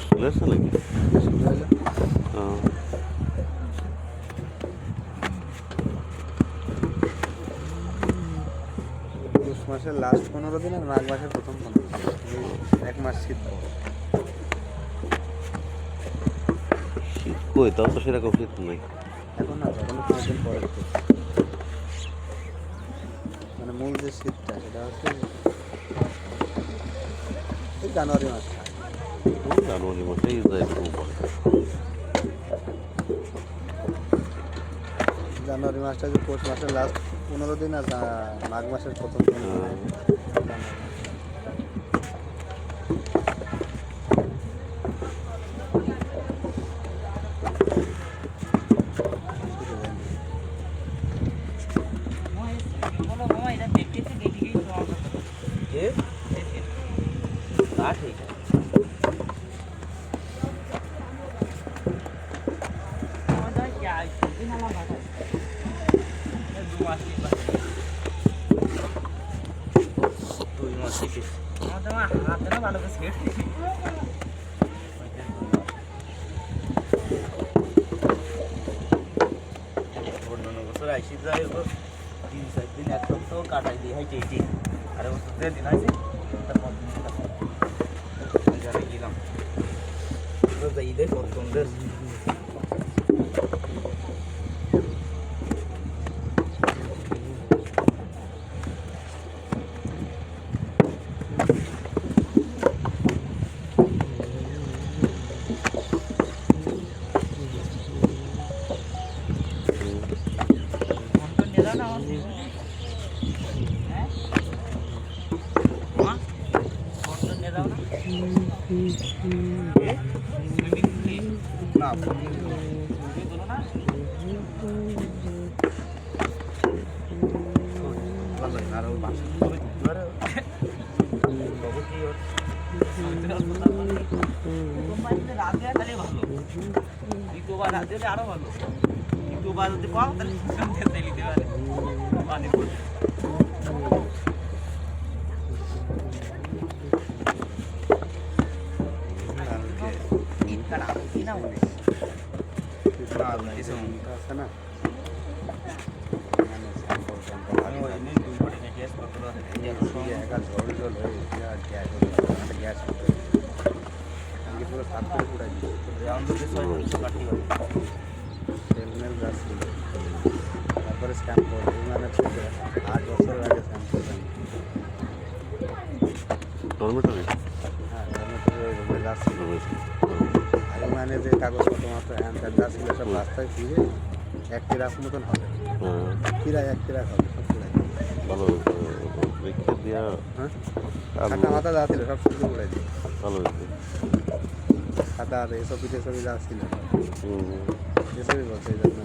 চলে আসছে নাকি? পৌষ মাসের লাস্ট 15 দিন আর মাঘ মাসের প্রথম 15 দিন, এক মাস শীত পড়ে। শীত কই, তাও তো সেরকম শীত নেই এখন না, এখনো 5 দিন পরে তো। মানে মূল যে শীতটা সেটা হচ্ছে এই জানুয়ারি মাসটা। জানুয়ারি মাসেই যায় এরকম পড়ে। জানুয়ারি মাসটা যে পৌষ মাসের লাস্ট 15 দিন আর মাঘ মাসের প্রথম 15 দিন। কাটাই দিয়ে হাইটে হাইটে আরে বছর 3 দিন হয়েছে তারপর গেলাম ঈদের প্রথম দিন আরো ভালো কিন্তু যদি কম তাহলে নিতে পারে পানি আছে না, একা জল জল হয়ে গ্যাস আমি পুরো সাত করে পুরাই তেলমেল গাছ ছিল। তারপরে স্ক্যাম করবো মানে 8 বছর আগে স্ক্যাম করলাম। ডরমেটরি? হ্যাঁ, রুমের গাছ ছিল। আর মানে যে কাগজপত্র মাত্র হ্যান্ড গাছ ছিল সব রাস্তায় ফিরে 1 ট্রাক মতন হবে, প্রায় 1 ট্রাক হবে সব পুরাই। ভালো রেখে দেওয়া। হ্যাঁ, খাতা মাথা যা ছিল সব শুধু উড়াই দিই। ভালো হয়েছে। খাতা আর এসবই টেসবই যা ছিল এসবই বলছে এই জন্য